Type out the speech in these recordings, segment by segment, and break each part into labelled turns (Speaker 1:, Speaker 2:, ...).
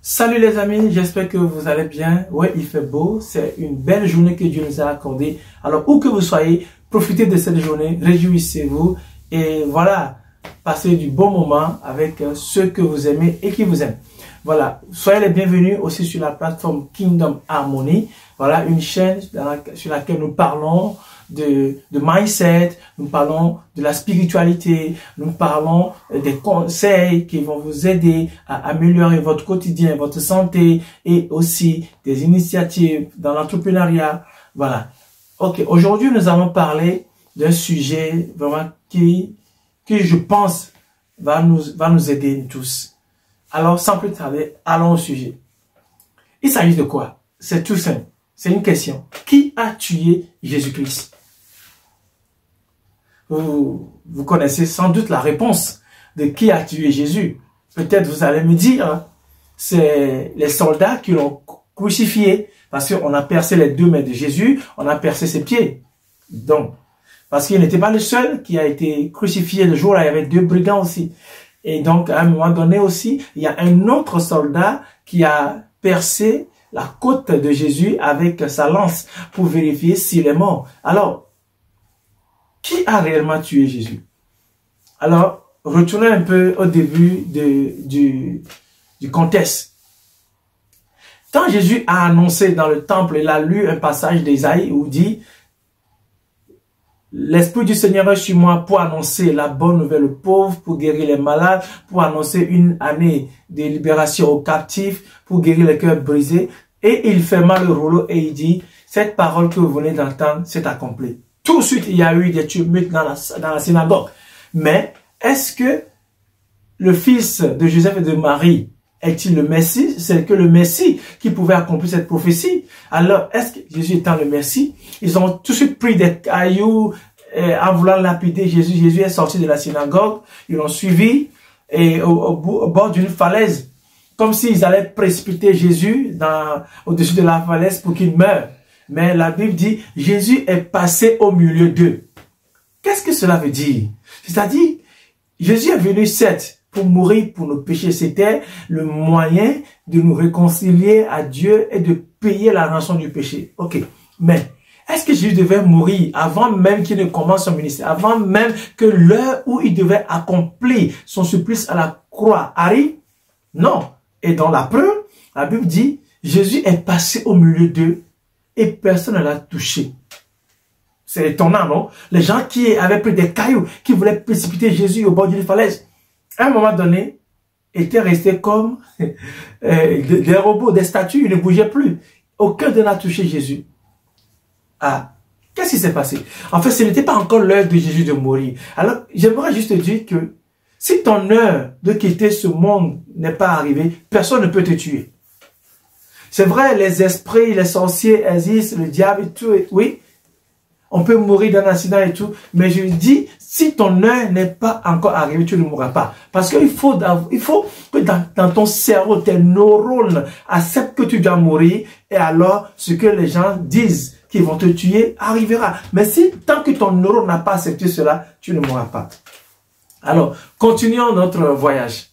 Speaker 1: Salut les amis, j'espère que vous allez bien. Ouais, il fait beau, c'est une belle journée que Dieu nous a accordée. Alors, où que vous soyez, profitez de cette journée, réjouissez-vous et voilà, passez du bon moment avec ceux que vous aimez et qui vous aiment. Voilà, soyez les bienvenus aussi sur la plateforme Kingdom Harmony. Voilà, une chaîne sur laquelle nous parlons de mindset, nous parlons de la spiritualité, nous parlons des conseils qui vont vous aider à améliorer votre quotidien, votre santé et aussi des initiatives dans l'entrepreneuriat. Voilà. Ok, aujourd'hui nous allons parler d'un sujet vraiment qui je pense va nous aider tous. Alors sans plus tarder, allons au sujet. Il s'agit de quoi? C'est tout simple. C'est une question. Qui a tué Jésus-Christ? Vous connaissez sans doute la réponse de qui a tué Jésus. Peut-être vous allez me dire, c'est les soldats qui l'ont crucifié. Parce qu'on a percé les deux mains de Jésus, on a percé ses pieds. Donc, parce qu'il n'était pas le seul qui a été crucifié le jour-là, il y avait deux brigands aussi. Et donc, à un moment donné aussi, il y a un autre soldat qui a percé la côte de Jésus avec sa lance pour vérifier s'il est mort. Alors, qui a réellement tué Jésus? Alors, retournez un peu au début du contexte. Quand Jésus a annoncé dans le temple, il a lu un passage d'Ésaïe où il dit « L'Esprit du Seigneur est sur moi pour annoncer la bonne nouvelle aux pauvres, pour guérir les malades, pour annoncer une année de libération aux captifs, pour guérir les cœurs brisés. » Et il ferma le rouleau et il dit « Cette parole que vous venez d'entendre s'est accomplie. » Tout de suite, il y a eu des tumultes dans la synagogue. Mais est-ce que le fils de Joseph et de Marie est-il le Messie? C'est que le Messie qui pouvait accomplir cette prophétie. Alors, est-ce que Jésus étant le Messie, ils ont tout de suite pris des cailloux en voulant lapider Jésus. Jésus est sorti de la synagogue, ils l'ont suivi et au bord d'une falaise, comme s'ils allaient précipiter Jésus au-dessus de la falaise pour qu'il meure. Mais la Bible dit, Jésus est passé au milieu d'eux. Qu'est-ce que cela veut dire? C'est-à-dire, Jésus est venu certes pour mourir pour nos péchés. C'était le moyen de nous réconcilier à Dieu et de payer la rançon du péché. Ok, mais est-ce que Jésus devait mourir avant même qu'il ne commence son ministère, avant même que l'heure où il devait accomplir son supplice à la croix arrive? Non. Et dans la preuve, la Bible dit, Jésus est passé au milieu d'eux et personne ne l'a touché. C'est étonnant, non? Les gens qui avaient pris des cailloux, qui voulaient précipiter Jésus au bord d'une falaise, à un moment donné, étaient restés comme des robots, des statues, ils ne bougeaient plus. Aucun d'eux n'a touché Jésus. Ah, qu'est-ce qui s'est passé? En fait, ce n'était pas encore l'heure de Jésus de mourir. Alors, j'aimerais juste te dire que si ton heure de quitter ce monde n'est pas arrivée, personne ne peut te tuer. C'est vrai, les esprits, les sorciers existent, le diable et tout, oui. On peut mourir d'un accident et tout. Mais je dis, si ton heure n'est pas encore arrivée, tu ne mourras pas. Parce qu'il faut que dans ton cerveau, tes neurones acceptent que tu dois mourir. Et alors, ce que les gens disent qu'ils vont te tuer arrivera. Mais si, tant que ton neurone n'a pas accepté cela, tu ne mourras pas. Alors, continuons notre voyage.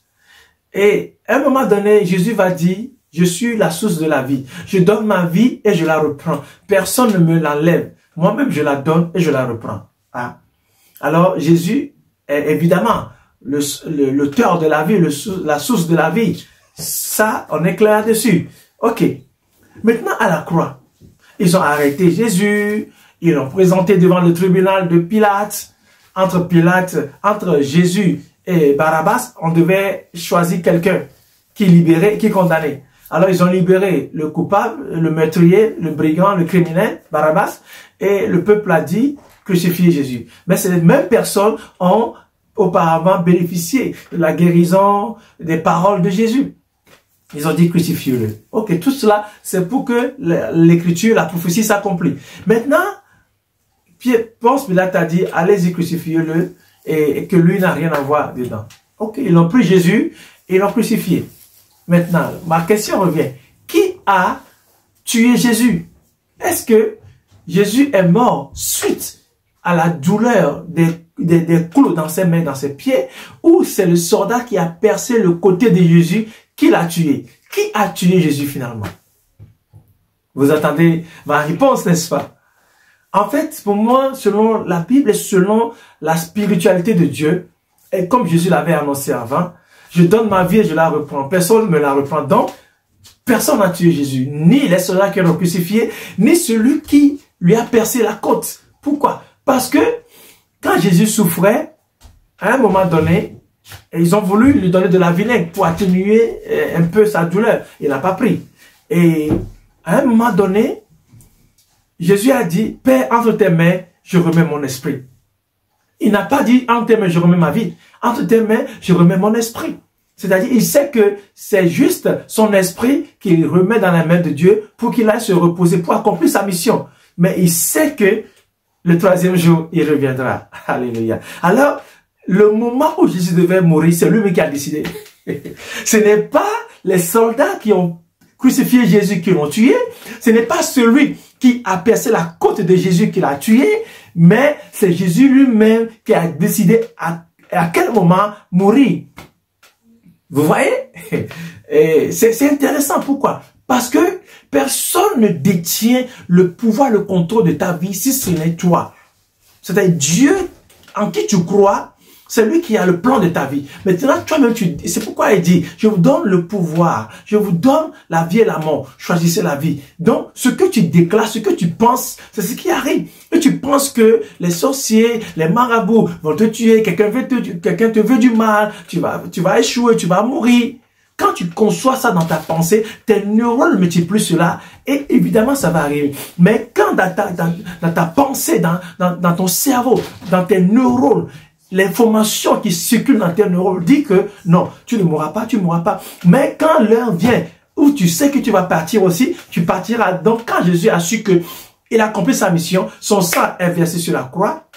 Speaker 1: Et à un moment donné, Jésus va dire, je suis la source de la vie. Je donne ma vie et je la reprends. Personne ne me l'enlève. Moi-même, je la donne et je la reprends. Ah. Alors, Jésus est évidemment l'auteur de la vie, la source de la vie. Ça, on est clair dessus. Ok. Maintenant, à la croix, ils ont arrêté Jésus. Ils l'ont présenté devant le tribunal de Pilate. Entre Jésus et Barabbas, on devait choisir quelqu'un qui libérait, qui condamnait. Alors, ils ont libéré le coupable, le meurtrier, le brigand, le criminel, Barabbas, et le peuple a dit, crucifiez Jésus. Mais ces mêmes personnes ont auparavant bénéficié de la guérison des paroles de Jésus. Ils ont dit, crucifiez-le. Ok, tout cela, c'est pour que l'écriture, la prophétie s'accomplisse. Maintenant, Ponce Pilate a dit, allez-y, crucifiez-le, et que lui n'a rien à voir dedans. Ok, ils ont pris Jésus et ils l'ont crucifié. Maintenant, ma question revient. Qui a tué Jésus? Est-ce que Jésus est mort suite à la douleur des clous dans ses mains, dans ses pieds, ou c'est le soldat qui a percé le côté de Jésus qui l'a tué? Qui qui a tué Jésus finalement? Vous attendez ma réponse, n'est-ce pas? En fait, pour moi, selon la Bible et selon la spiritualité de Dieu, et comme Jésus l'avait annoncé avant, je donne ma vie et je la reprends. Personne ne me la reprend. Donc, personne n'a tué Jésus. Ni les soldats qui l'ont crucifié, ni celui qui lui a percé la côte. Pourquoi? Parce que quand Jésus souffrait, à un moment donné, ils ont voulu lui donner de la vinaigre pour atténuer un peu sa douleur. Il n'a pas pris. Et à un moment donné, Jésus a dit, Père, entre tes mains, je remets mon esprit. Il n'a pas dit, entre tes mains, je remets ma vie. Entre tes mains, je remets mon esprit. C'est-à-dire, il sait que c'est juste son esprit qu'il remet dans la main de Dieu pour qu'il aille se reposer, pour accomplir sa mission. Mais il sait que le troisième jour, il reviendra. Alléluia. Alors, le moment où Jésus devait mourir, c'est lui-même qui a décidé. Ce n'est pas les soldats qui ont crucifié Jésus qui l'ont tué. Ce n'est pas celui qui a percé la côte de Jésus qui l'a tué, mais c'est Jésus lui-même qui a décidé à quel moment mourir. Vous voyez? C'est intéressant. Pourquoi? Parce que personne ne détient le pouvoir, le contrôle de ta vie si ce n'est toi. C'est-à-dire Dieu en qui tu crois, c'est lui qui a le plan de ta vie. Maintenant, toi-même, c'est pourquoi il dit, je vous donne le pouvoir, je vous donne la vie et la mort. Choisissez la vie. Donc, ce que tu déclares, ce que tu penses, c'est ce qui arrive. Et tu penses que les sorciers, les marabouts vont te tuer, quelqu'un te veut du mal, tu vas échouer, tu vas mourir. Quand tu conçois ça dans ta pensée, tes neurones multiplient cela et évidemment ça va arriver. Mais quand dans ta pensée, dans ton cerveau, dans tes neurones, l'information qui circule dans tes neurones dit que non, tu ne mourras pas, tu ne mourras pas. Mais quand l'heure vient où tu sais que tu vas partir aussi, tu partiras. Donc quand Jésus a su que il a accompli sa mission, son sang est versé sur la croix,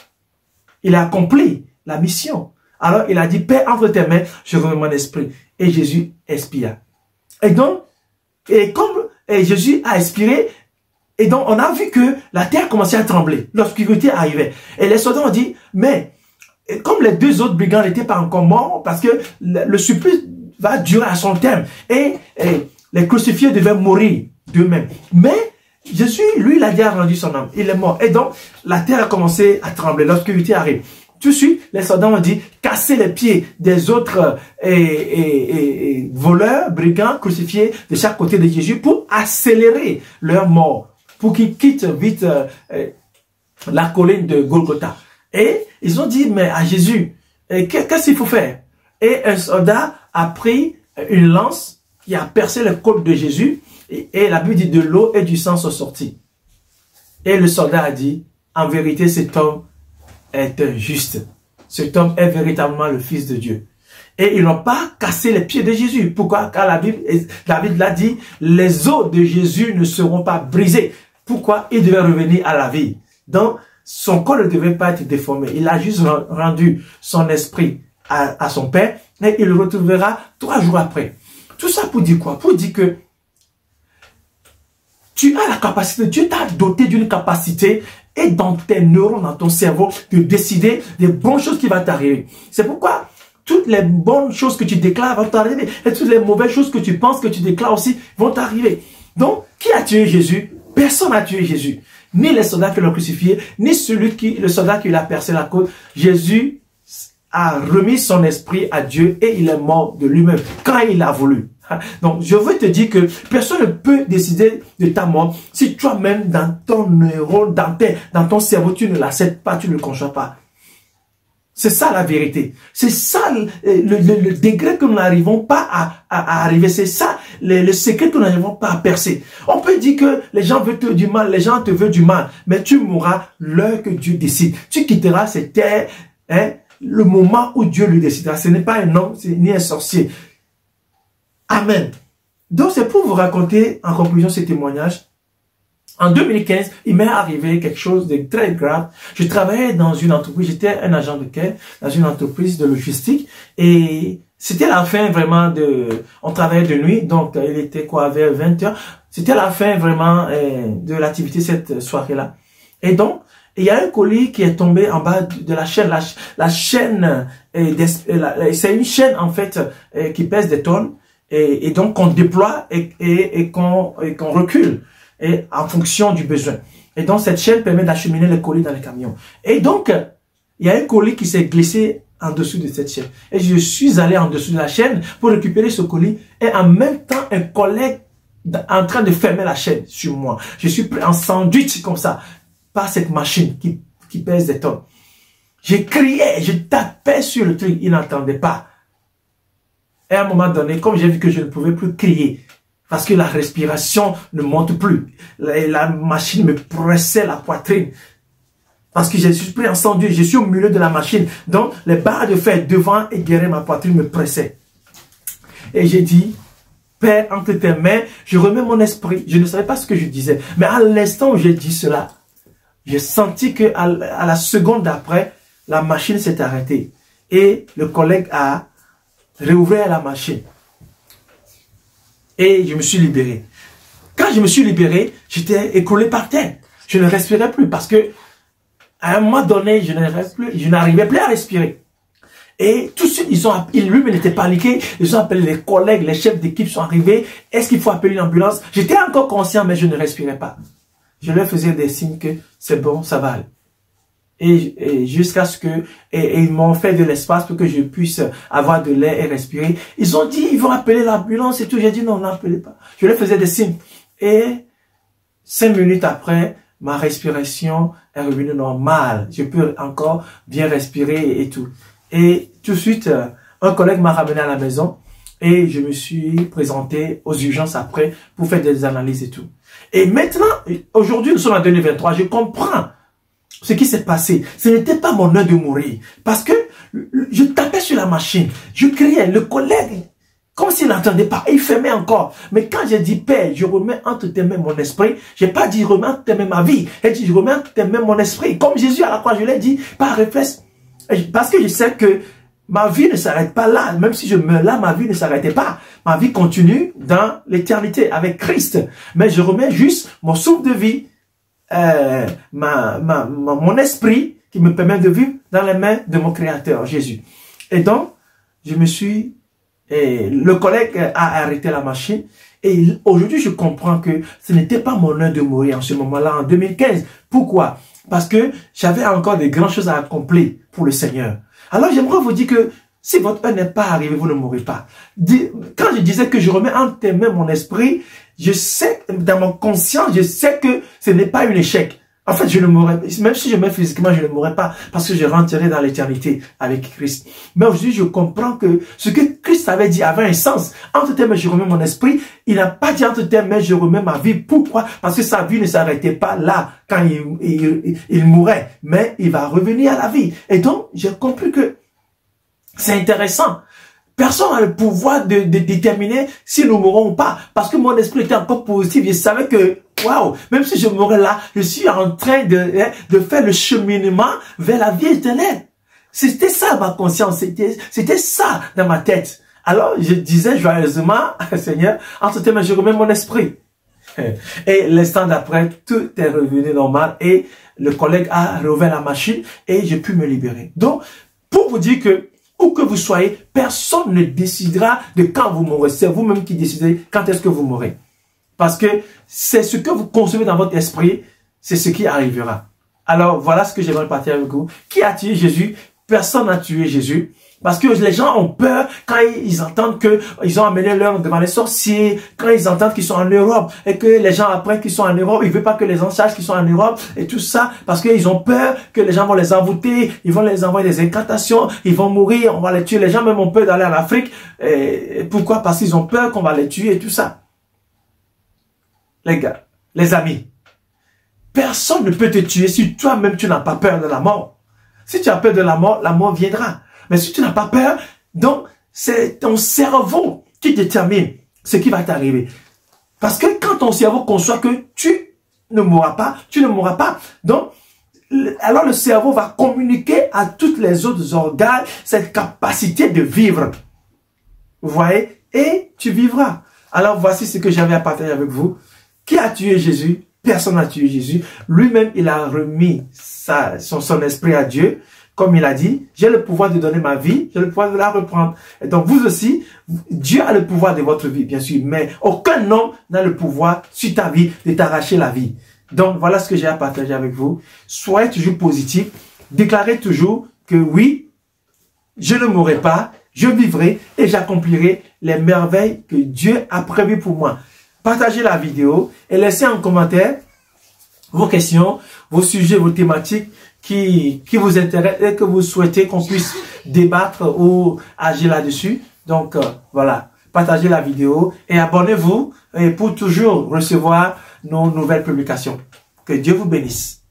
Speaker 1: il a accompli la mission. Alors il a dit, Père, entre tes mains, je remets mon esprit. Et Jésus expira. Et donc, comme Jésus a expiré, et donc on a vu que la terre commençait à trembler. L'obscurité arrivait. Et les soldats ont dit, mais comme les deux autres brigands n'étaient pas encore morts, parce que le supplice va durer à son terme, et les crucifiés devaient mourir d'eux-mêmes. Mais Jésus, lui, il a déjà rendu son âme. Il est mort. Et donc, la terre a commencé à trembler. L'obscurité arrive. Tout de suite, les soldats ont dit, cassez les pieds des autres voleurs, brigands, crucifiés de chaque côté de Jésus pour accélérer leur mort, pour qu'ils quittent vite la colline de Golgotha. Et ils ont dit, mais à Jésus, qu'est-ce qu'il faut faire? Et un soldat a pris une lance qui a percé le côte de Jésus, et la Bible dit de l'eau et du sang sont sortis. Et le soldat a dit, en vérité, cet homme est injuste. Cet homme est véritablement le Fils de Dieu. Et ils n'ont pas cassé les pieds de Jésus. Pourquoi? Car la Bible l'a dit, les os de Jésus ne seront pas brisés. Pourquoi? Il devait revenir à la vie. Donc, son corps ne devait pas être déformé. Il a juste rendu son esprit à son Père, et il le retrouvera 3 jours après. Tout ça pour dire quoi? Pour dire que tu as la capacité, Dieu t'a doté d'une capacité et dans tes neurones, dans ton cerveau, de décider des bonnes choses qui vont t'arriver. C'est pourquoi toutes les bonnes choses que tu déclares vont t'arriver. Et toutes les mauvaises choses que tu penses que tu déclares aussi vont t'arriver. Donc, qui a tué Jésus? Personne n'a tué Jésus. Ni les soldats qui l'ont crucifié, ni le soldat qui l'a percé la côte. Jésus a remis son esprit à Dieu et il est mort de lui-même quand il a voulu. Donc, je veux te dire que personne ne peut décider de ta mort si toi-même, dans ton neurone, dans ton cerveau, tu ne l'acceptes pas, tu ne le conçois pas. C'est ça la vérité. C'est ça le degré que nous n'arrivons pas à arriver. C'est ça le secret que nous n'arrivons pas à percer. On peut dire que les gens veulent te du mal, les gens te veulent du mal, mais tu mourras l'heure que Dieu décide. Tu quitteras cette terre, le moment où Dieu le décidera. Ce n'est pas un homme, ni un sorcier. Amen. Donc, c'est pour vous raconter en conclusion ce témoignage. En 2015, il m'est arrivé quelque chose de très grave. Je travaillais dans une entreprise, j'étais un agent de quai dans une entreprise de logistique et c'était la fin vraiment on travaillait de nuit, donc il était quoi, vers 20 h. C'était la fin vraiment de l'activité cette soirée-là. Et donc, il y a un colis qui est tombé en bas de la chaîne. La chaîne, c'est une chaîne en fait qui pèse des tonnes. et donc qu'on déploie et qu'on recule et en fonction du besoin. Et donc cette chaîne permet d'acheminer les colis dans les camions. Et donc, il y a un colis qui s'est glissé en dessous de cette chaîne. Et je suis allé en dessous de la chaîne pour récupérer ce colis. Et en même temps, un collègue en train de fermer la chaîne sur moi. Je suis pris en sandwich comme ça par cette machine qui pèse des tonnes. Je criais, je tapais sur le truc, il n'entendait pas. Et à un moment donné, comme j'ai vu que je ne pouvais plus crier, parce que la respiration ne monte plus, la machine me pressait la poitrine, parce que je suis pris en sandwich, je suis au milieu de la machine, donc les barres de fer devant et derrière ma poitrine me pressaient. Et j'ai dit, Père, entre tes mains, je remets mon esprit. Je ne savais pas ce que je disais, mais à l'instant où j'ai dit cela, j'ai senti que à la seconde d'après, la machine s'est arrêtée et le collègue a réouvert la machine et je me suis libéré. Quand je me suis libéré, j'étais écroulé par terre. Je ne respirais plus parce que à un moment donné, je n'arrivais plus à respirer. Et tout de suite, lui-même était paniqué. Ils ont appelé les collègues, les chefs d'équipe sont arrivés. Est-ce qu'il faut appeler une ambulance? J'étais encore conscient, mais je ne respirais pas. Je leur faisais des signes que c'est bon, ça va aller. Et jusqu'à ce que ils m'ont fait de l'espace pour que je puisse avoir de l'air et respirer. Ils ont dit, ils vont appeler l'ambulance et tout. J'ai dit non, n'appelez pas. Je leur faisais des signes. Et 5 minutes après, ma respiration est revenue normale. Je peux encore bien respirer et tout. Et tout de suite, un collègue m'a ramené à la maison et je me suis présenté aux urgences après pour faire des analyses et tout. Et maintenant, aujourd'hui, nous sommes en 2023, je comprends ce qui s'est passé. Ce n'était pas mon heure de mourir. Parce que je tapais sur la machine. Je criais. Le collègue, comme s'il n'entendait pas, il fermait encore. Mais quand j'ai dit, Père, je remets entre tes mains mon esprit, j'ai pas dit, remets entre tes mains ma vie. J'ai dit, je remets entre tes mains mon esprit. Comme Jésus à la croix, je l'ai dit par réflexe. Parce que je sais que ma vie ne s'arrête pas là. Même si je meurs là, ma vie ne s'arrêtait pas. Ma vie continue dans l'éternité avec Christ. Mais je remets juste mon souffle de vie, mon esprit qui me permet de vivre dans les mains de mon Créateur, Jésus. Et donc, le collègue a arrêté la machine. Et aujourd'hui, je comprends que ce n'était pas mon heure de mourir en ce moment-là, en 2015. Pourquoi? Parce que j'avais encore de grandes choses à accomplir pour le Seigneur. Alors, j'aimerais vous dire que si votre heure n'est pas arrivée, vous ne mourrez pas. Quand je disais que je remets entre tes mains mon esprit, je sais, dans mon conscience, je sais que ce n'est pas un échec. En fait, je ne mourrai pas. Même si je meurs physiquement, je ne mourrai pas parce que je rentrerai dans l'éternité avec Christ. Mais aujourd'hui, je comprends que ce que Christ avait dit avait un sens. Entre tes mains, je remets mon esprit. Il n'a pas dit entre tes mains, je remets ma vie. Pourquoi? Parce que sa vie ne s'arrêtait pas là quand il mourait. Mais il va revenir à la vie. Et donc, j'ai compris que c'est intéressant. Personne n'a le pouvoir de déterminer si nous mourrons ou pas. Parce que mon esprit était encore positif. Je savais que, waouh, même si je mourrais là, je suis en train de faire le cheminement vers la vie éternelle. C'était ça ma conscience. C'était ça dans ma tête. Alors, je disais joyeusement, Seigneur, entre tes mains, je remets mon esprit. Et l'instant d'après, tout est revenu normal et le collègue a rouvert la machine et j'ai pu me libérer. Donc, pour vous dire que, où que vous soyez, personne ne décidera de quand vous mourrez. C'est vous-même qui décidez quand est-ce que vous mourrez. Parce que c'est ce que vous concevez dans votre esprit, c'est ce qui arrivera. Alors, voilà ce que j'aimerais partager avec vous. Qui a tué Jésus? Personne n'a tué Jésus. Parce que les gens ont peur quand ils entendent qu'ils ont amené l'heure devant les sorciers, quand ils entendent qu'ils sont en Europe, et que les gens apprennent qu'ils sont en Europe, ils ne veulent pas que les gens sachent qu'ils sont en Europe, et tout ça, parce qu'ils ont peur que les gens vont les envoûter, ils vont les envoyer des incantations, ils vont mourir, on va les tuer. Les gens même ont peur d'aller en Afrique. Et pourquoi? Parce qu'ils ont peur qu'on va les tuer et tout ça. Les gars, les amis, personne ne peut te tuer si toi-même tu n'as pas peur de la mort. Si tu as peur de la mort viendra. Mais si tu n'as pas peur, donc c'est ton cerveau qui détermine ce qui va t'arriver. Parce que quand ton cerveau conçoit que tu ne mourras pas, donc alors le cerveau va communiquer à toutes les autres organes cette capacité de vivre. Vous voyez? Et tu vivras. Alors voici ce que j'avais à partager avec vous. Qui a tué Jésus? Personne n'a tué Jésus. Lui-même, il a remis son esprit à Dieu. comme il a dit, j'ai le pouvoir de donner ma vie, j'ai le pouvoir de la reprendre. Et donc vous aussi, Dieu a le pouvoir de votre vie, bien sûr, mais aucun homme n'a le pouvoir sur ta vie de t'arracher la vie. Donc voilà ce que j'ai à partager avec vous. Soyez toujours positif, déclarez toujours que oui, je ne mourrai pas, je vivrai et j'accomplirai les merveilles que Dieu a prévues pour moi. Partagez la vidéo et laissez en commentaire vos questions, vos sujets, vos thématiques qui vous intéressent et que vous souhaitez qu'on puisse débattre ou agir là-dessus. Donc voilà, partagez la vidéo et abonnez-vous pour toujours recevoir nos nouvelles publications. Que Dieu vous bénisse.